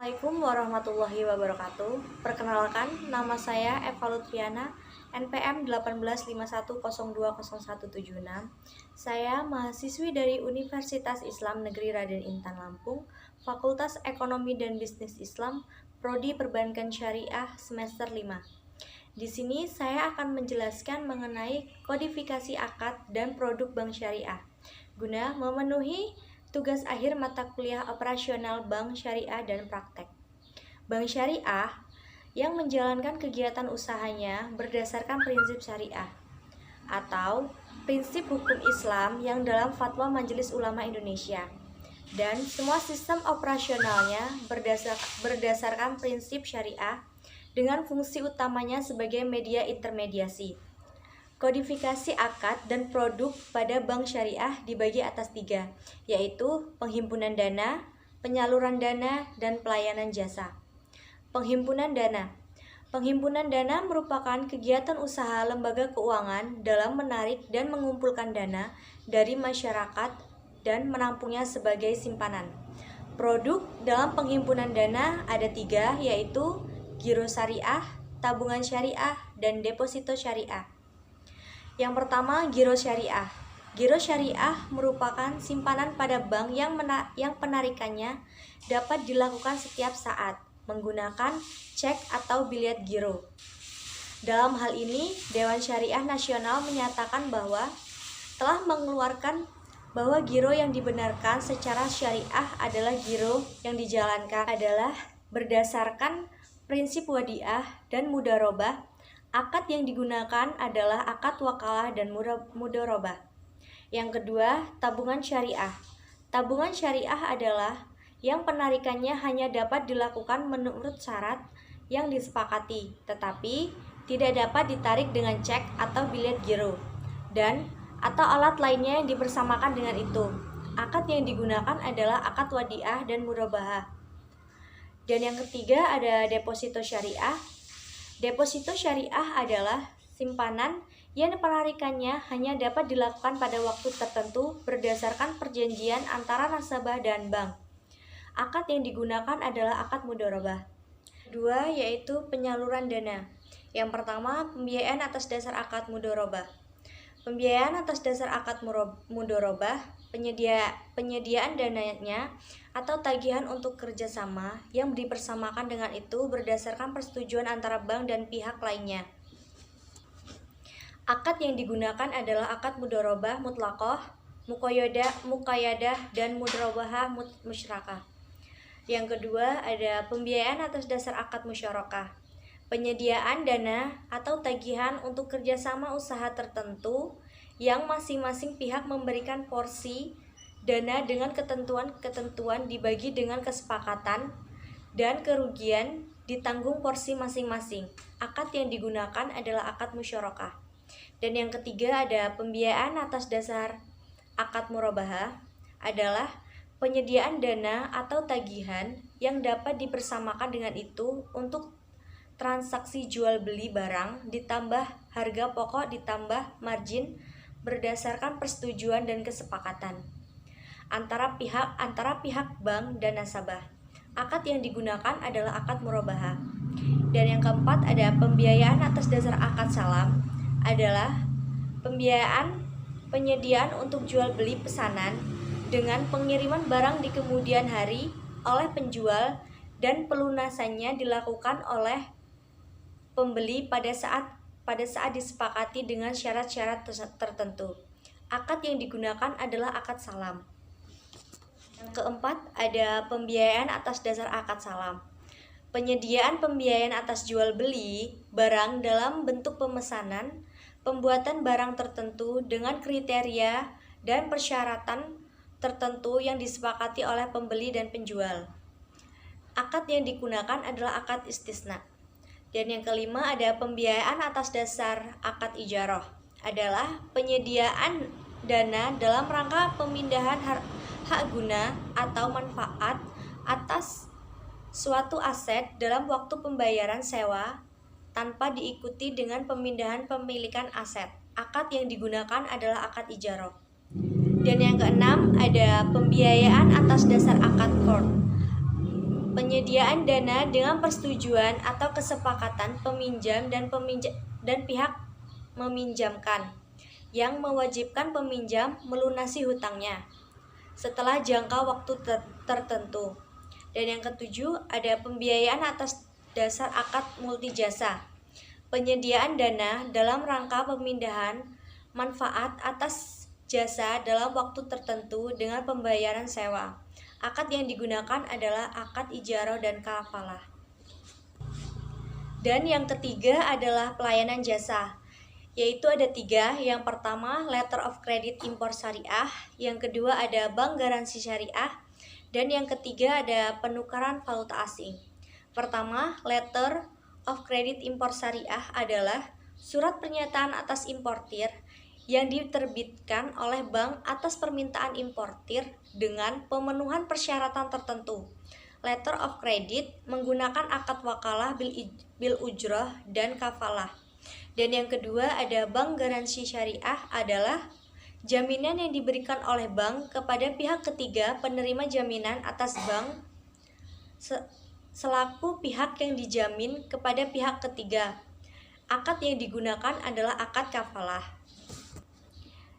Assalamualaikum warahmatullahi wabarakatuh. Perkenalkan, nama saya Eva Lutfiana, NPM 1851020176. Saya mahasiswi dari Universitas Islam Negeri Raden Intan Lampung, Fakultas Ekonomi dan Bisnis Islam, Prodi Perbankan Syariah semester 5. Di sini saya akan menjelaskan mengenai kodifikasi akad dan produk bank syariah guna memenuhi tugas akhir mata kuliah operasional bank syariah dan praktek. Bank syariah yang menjalankan kegiatan usahanya berdasarkan prinsip syariah atau prinsip hukum Islam yang dalam Fatwa Majelis Ulama Indonesia, dan semua sistem operasionalnya berdasarkan prinsip syariah dengan fungsi utamanya sebagai media intermediasi. Kodifikasi akad dan produk pada bank syariah dibagi atas 3, yaitu penghimpunan dana, penyaluran dana, dan pelayanan jasa. Penghimpunan dana. Penghimpunan dana merupakan kegiatan usaha lembaga keuangan dalam menarik dan mengumpulkan dana dari masyarakat dan menampungnya sebagai simpanan. Produk dalam penghimpunan dana ada 3, yaitu giro syariah, tabungan syariah, dan deposito syariah. Yang pertama, giro syariah. Giro syariah merupakan simpanan pada bank yang penarikannya dapat dilakukan setiap saat menggunakan cek atau biliet giro. Dalam hal ini, Dewan Syariah Nasional menyatakan bahwa telah mengeluarkan bahwa giro yang dibenarkan secara syariah adalah giro yang dijalankan adalah berdasarkan prinsip wadiah dan mudharabah. Akad yang digunakan adalah akad wakalah dan mudharabah. Yang kedua, tabungan syariah. Tabungan syariah adalah yang penarikannya hanya dapat dilakukan menurut syarat yang disepakati, tetapi tidak dapat ditarik dengan cek atau biliet giro dan atau alat lainnya yang dipersamakan dengan itu. Akad yang digunakan adalah akad wadiah dan mudharabah. Dan yang ketiga ada deposito syariah. Deposito syariah adalah simpanan yang penarikannya hanya dapat dilakukan pada waktu tertentu berdasarkan perjanjian antara nasabah dan bank. Akad yang digunakan adalah akad mudharabah. Kedua, yaitu penyaluran dana. Yang pertama, pembiayaan atas dasar akad mudharabah. Pembiayaan atas dasar akad mudharabah, penyediaan dananya atau tagihan untuk kerjasama yang dipersamakan dengan itu berdasarkan persetujuan antara bank dan pihak lainnya. Akad yang digunakan adalah akad mudharabah mutlaqah, muqayyadah, dan mudharabah musyrakah. Yang kedua ada pembiayaan atas dasar akad musyarakah. Penyediaan dana atau tagihan untuk kerjasama usaha tertentu yang masing-masing pihak memberikan porsi dana dengan ketentuan dibagi dengan kesepakatan dan kerugian ditanggung porsi masing-masing. Akad yang digunakan adalah akad musyarakah. Dan yang ketiga ada pembiayaan atas dasar akad murabahah adalah penyediaan dana atau tagihan yang dapat dipersamakan dengan itu untuk transaksi jual beli barang ditambah harga pokok ditambah margin berdasarkan persetujuan dan kesepakatan antara pihak bank dan nasabah. Akad yang digunakan adalah akad murabahah. Dan yang keempat ada pembiayaan atas dasar akad salam adalah penyediaan untuk jual beli pesanan dengan pengiriman barang di kemudian hari oleh penjual dan pelunasannya dilakukan oleh pembeli pada saat disepakati dengan syarat-syarat tertentu. Akad yang digunakan adalah akad salam. Yang keempat ada pembiayaan atas dasar akad salam. Penyediaan pembiayaan atas jual beli barang dalam bentuk pemesanan, pembuatan barang tertentu dengan kriteria dan persyaratan tertentu yang disepakati oleh pembeli dan penjual. Akad yang digunakan adalah akad istisna. Dan yang kelima ada pembiayaan atas dasar akad ijarah adalah penyediaan dana dalam rangka pemindahan hak guna atau manfaat atas suatu aset dalam waktu pembayaran sewa tanpa diikuti dengan pemindahan pemilikan aset. Akad yang digunakan adalah akad ijarah. Dan yang keenam ada pembiayaan atas dasar akad qard Penyediaan dana dengan persetujuan atau kesepakatan peminjam dan pihak meminjamkan yang mewajibkan peminjam melunasi hutangnya setelah jangka waktu tertentu. Dan yang ketujuh, ada pembiayaan atas dasar akad multijasa. Penyediaan dana dalam rangka pemindahan manfaat atas jasa dalam waktu tertentu dengan pembayaran sewa. Akad yang digunakan adalah akad ijarah dan kafalah. Dan yang ketiga adalah pelayanan jasa, yaitu ada 3. Yang pertama, letter of credit impor syariah. Yang kedua ada bank garansi syariah. Dan yang ketiga ada penukaran valuta asing. Pertama, letter of credit impor syariah adalah surat pernyataan atas importir yang diterbitkan oleh bank atas permintaan importir dengan pemenuhan persyaratan tertentu. Letter of credit menggunakan akad wakalah bil ujrah dan kafalah. Dan yang kedua ada bank garansi syariah adalah jaminan yang diberikan oleh bank kepada pihak ketiga penerima jaminan atas bank selaku pihak yang dijamin kepada pihak ketiga. Akad yang digunakan adalah akad kafalah.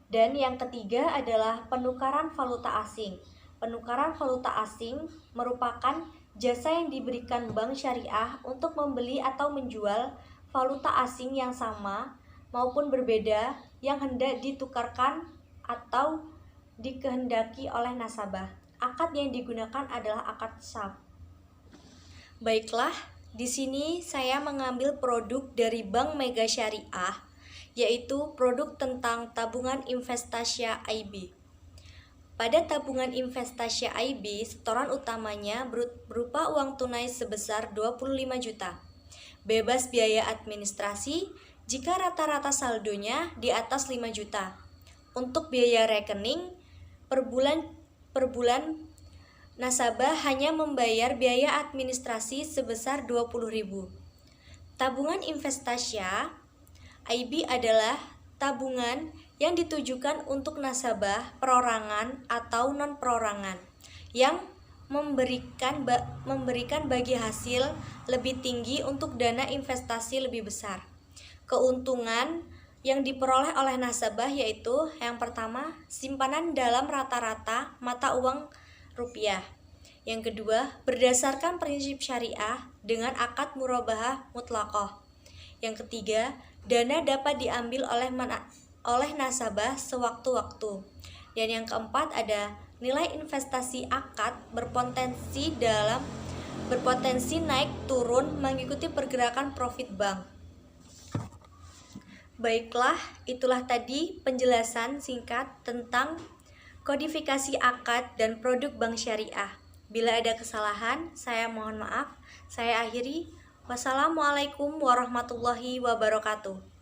Dan yang ketiga adalah penukaran valuta asing. Penukaran valuta asing merupakan jasa yang diberikan bank syariah untuk membeli atau menjual valuta asing yang sama maupun berbeda yang hendak ditukarkan atau dikehendaki oleh nasabah. Akad yang digunakan adalah akad swap. Baiklah, di sini saya mengambil produk dari Bank Mega Syariah, yaitu produk tentang tabungan investasi IB. Pada tabungan investasi IB, setoran utamanya berupa uang tunai sebesar 25 juta. Bebas biaya administrasi jika rata-rata saldonya di atas 5 juta. Untuk biaya rekening per bulan nasabah hanya membayar biaya administrasi sebesar 20.000. Tabungan investasi IB adalah tabungan yang ditujukan untuk nasabah perorangan atau non-perorangan yang memberikan bagi hasil lebih tinggi untuk dana investasi lebih besar. Keuntungan yang diperoleh oleh nasabah yaitu yang pertama, simpanan dalam rata-rata mata uang rupiah. Yang kedua, berdasarkan prinsip syariah dengan akad murabahah mutlaqah. Yang ketiga, dana dapat diambil oleh nasabah sewaktu-waktu. Dan yang keempat ada nilai investasi akad berpotensi naik turun mengikuti pergerakan profit bank. Baiklah, itulah tadi penjelasan singkat tentang kodifikasi akad dan produk bank syariah. Bila ada kesalahan, saya mohon maaf. Saya akhiri. Wassalamualaikum warahmatullahi wabarakatuh.